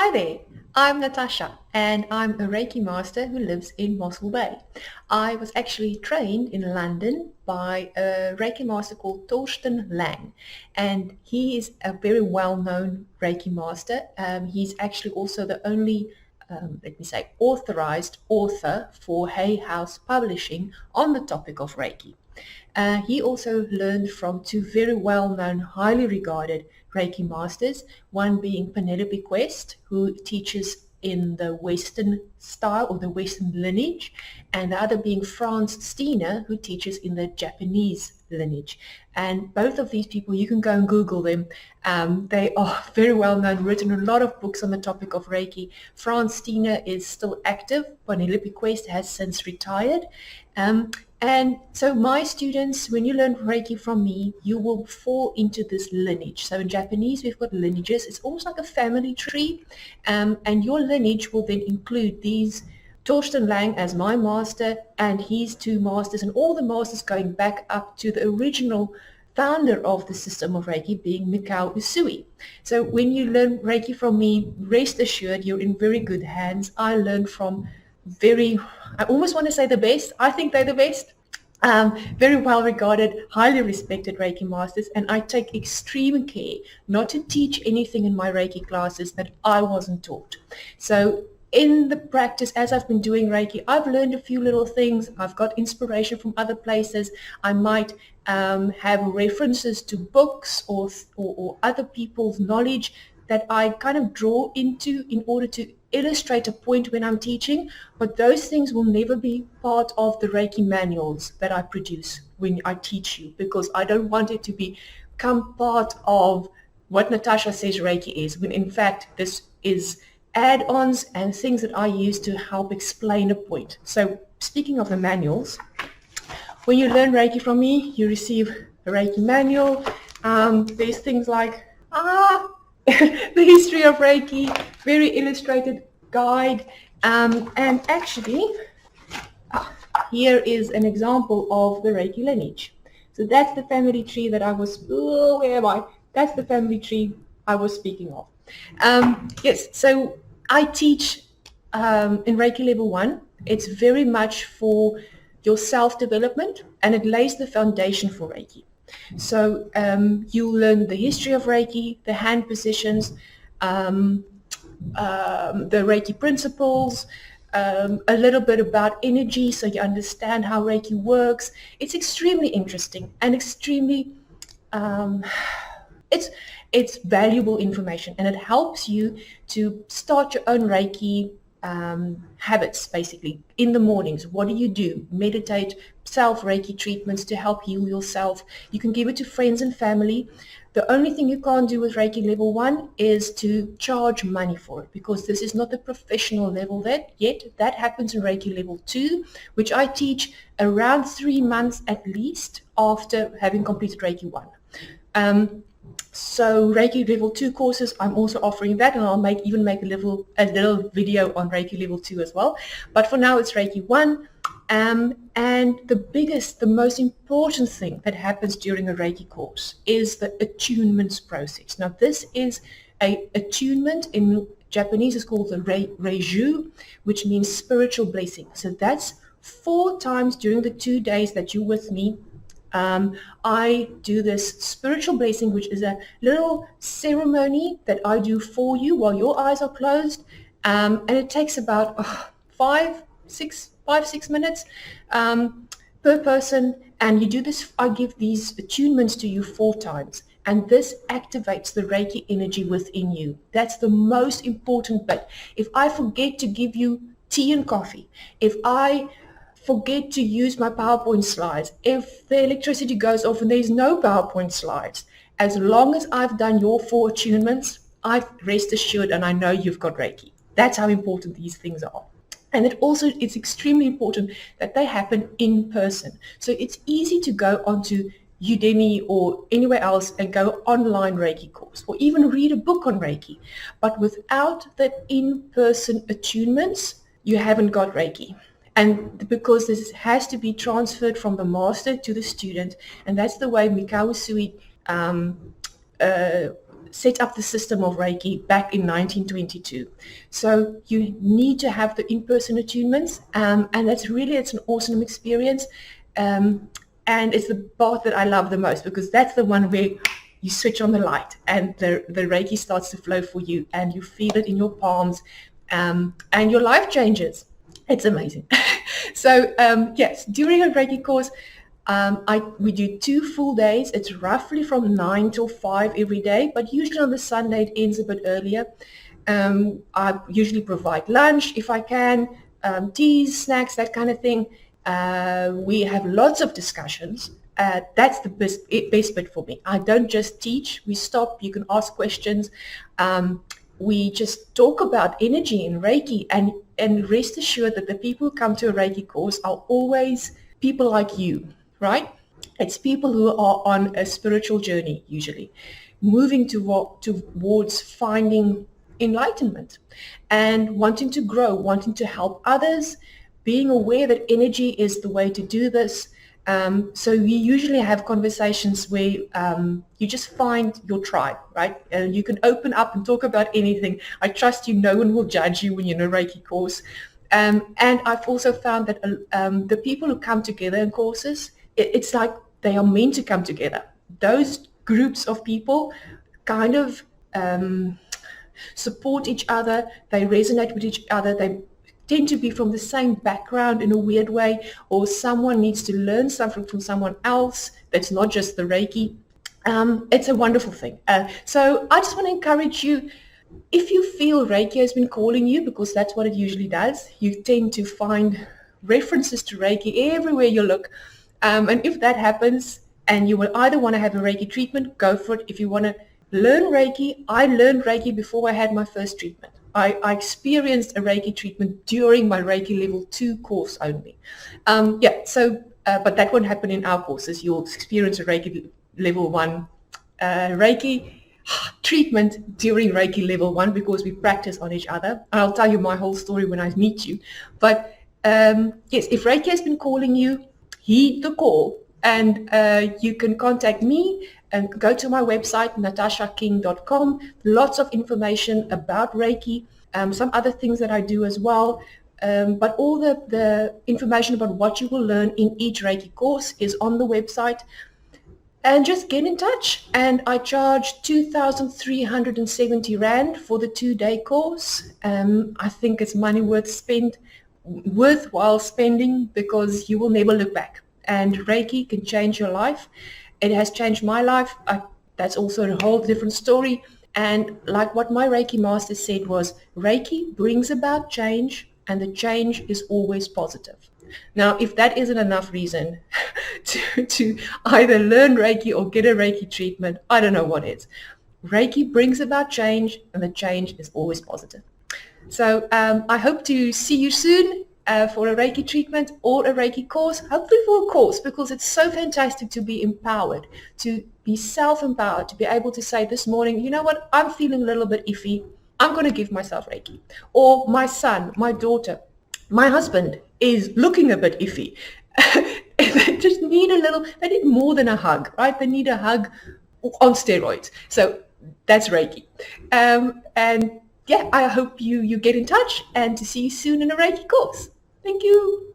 Hi there, I'm Natasha and I'm a Reiki master who lives in Mossel Bay. I was actually trained in London by a Reiki master called Torsten Lang, and he is a very well-known Reiki master. He's actually also the only, authorized author for Hay House Publishing on the topic of Reiki. He also learned from two very well-known, highly regarded Reiki masters, one being Penelope Quest, who teaches in the Western style or the Western lineage, and the other being Franz Steiner, who teaches in the Japanese lineage. And both of these people, you can go and Google them. They are very well known, written a lot of books on the topic of Reiki. Franz Steiner is still active. Penelope Quest has since retired. And so my students, when you learn Reiki from me, you will fall into this lineage. So in Japanese, we've got lineages. It's almost like a family tree. And your lineage will then include these Torsten Lang as my master and his two masters and all the masters going back up to the original founder of the system of Reiki being Mikao Usui. So when you learn Reiki from me, rest assured you're in very good hands. I learned from I almost want to say the best. I think they're the best. Very well regarded, highly respected Reiki masters, and I take extreme care not to teach anything in my Reiki classes that I wasn't taught. So in the practice, as I've been doing Reiki, I've learned a few little things. I've got inspiration from other places. I might have references to books or other people's knowledge that I kind of draw into in order to illustrate a point when I'm teaching, but those things will never be part of the Reiki manuals that I produce when I teach you, because I don't want it to become part of what Natasha says Reiki is, when in fact this is add-ons and things that I use to help explain a point. So speaking of the manuals, when you learn Reiki from me, you receive a Reiki manual. There's things like the history of Reiki, very illustrated guide, and actually here is an example of the Reiki lineage. So that's the family tree that where am I? That's the family tree I was speaking of. Yes, so I teach in Reiki level 1. It's very much for your self-development, and it lays the foundation for Reiki. So you learn the history of Reiki, the hand positions, the Reiki principles, a little bit about energy, so you understand how Reiki works. It's extremely interesting and extremely, it's valuable information, and it helps you to start your own Reiki habits, basically. In the mornings, what do you do? Meditate, self-Reiki treatments to help heal yourself. You can give it to friends and family. The only thing you can't do with Reiki level 1 is to charge money for it, because this is not the professional level yet. That happens in Reiki level 2, which I teach around 3 months at least after having completed Reiki 1. So Reiki level 2 courses, I'm also offering that, and I'll even make a little video on Reiki level 2 as well. But for now, it's Reiki 1. And the most important thing that happens during a Reiki course is the attunements process. Now, this is a attunement. In Japanese is called the reiju, which means spiritual blessing. So that's 4 times during the 2 days that you're with me. I do this spiritual blessing, which is a little ceremony that I do for you while your eyes are closed, and it takes about 5-6 minutes per person, and you do this. I give these attunements to you 4 times, and this activates the Reiki energy within you. That's the most important bit. If I forget to give you tea and coffee, if I forget to use my PowerPoint slides, if the electricity goes off and there's no PowerPoint slides, as long as I've done your 4 attunements, I rest assured and I know you've got Reiki. That's how important these things are. And it's extremely important that they happen in person. So it's easy to go onto Udemy or anywhere else and go online Reiki course, or even read a book on Reiki. But without the in-person attunements, you haven't got Reiki. And because this has to be transferred from the master to the student, and that's the way Mikao Usui set up the system of Reiki back in 1922. So you need to have the in-person attunements, and it's an awesome experience. And it's the part that I love the most, because that's the one where you switch on the light and the Reiki starts to flow for you, and you feel it in your palms, and your life changes. It's amazing. So yes, during a Reiki course, we do 2 full days. It's roughly from 9 till 5 every day, but usually on the Sunday it ends a bit earlier. I usually provide lunch if I can, teas, snacks, that kind of thing. We have lots of discussions. That's the best bit for me. I don't just teach. We stop. You can ask questions. We just talk about energy and Reiki, and rest assured that the people who come to a Reiki course are always people like you, right? It's people who are on a spiritual journey, usually, moving towards finding enlightenment and wanting to grow, wanting to help others, being aware that energy is the way to do this. So we usually have conversations where you just find your tribe, right? And you can open up and talk about anything. I trust you, no one will judge you when you're in a Reiki course. And I've also found that the people who come together in courses, it's like they are meant to come together. Those groups of people kind of support each other, they resonate with each other, they tend to be from the same background in a weird way, or someone needs to learn something from someone else that's not just the Reiki. It's a wonderful thing. So I just want to encourage you, if you feel Reiki has been calling you, because that's what it usually does, you tend to find references to Reiki everywhere you look. And if that happens and you will either want to have a Reiki treatment, go for it. If you want to learn Reiki, I learned Reiki before I had my first treatment. I experienced a Reiki treatment during my Reiki level 2 course only. But that won't happen in our courses. You'll experience a Reiki level 1 Reiki treatment during Reiki level 1, because we practice on each other. I'll tell you my whole story when I meet you. But yes, if Reiki has been calling you, heed the call, and you can contact me and go to my website, natashaking.com. Lots of information about Reiki, some other things that I do as well. But all the information about what you will learn in each Reiki course is on the website. And just get in touch. And I charge 2,370 Rand for the 2-day course. I think it's money worthwhile spending, because you will never look back. And Reiki can change your life. It has changed my life. That's also a whole different story. And like what my Reiki master said was, Reiki brings about change, and the change is always positive. Now, if that isn't enough reason to either learn Reiki or get a Reiki treatment, I don't know what is. Reiki brings about change, and the change is always positive. So I hope to see you soon for a Reiki treatment or a Reiki course, hopefully for a course, because it's so fantastic to be empowered, to be self-empowered, to be able to say this morning, you know what, I'm feeling a little bit iffy. I'm going to give myself Reiki. Or my son, my daughter, my husband is looking a bit iffy. They just need they need more than a hug, right? They need a hug on steroids. So that's Reiki. And yeah, I hope you get in touch, and to see you soon in a Reiki course. Thank you.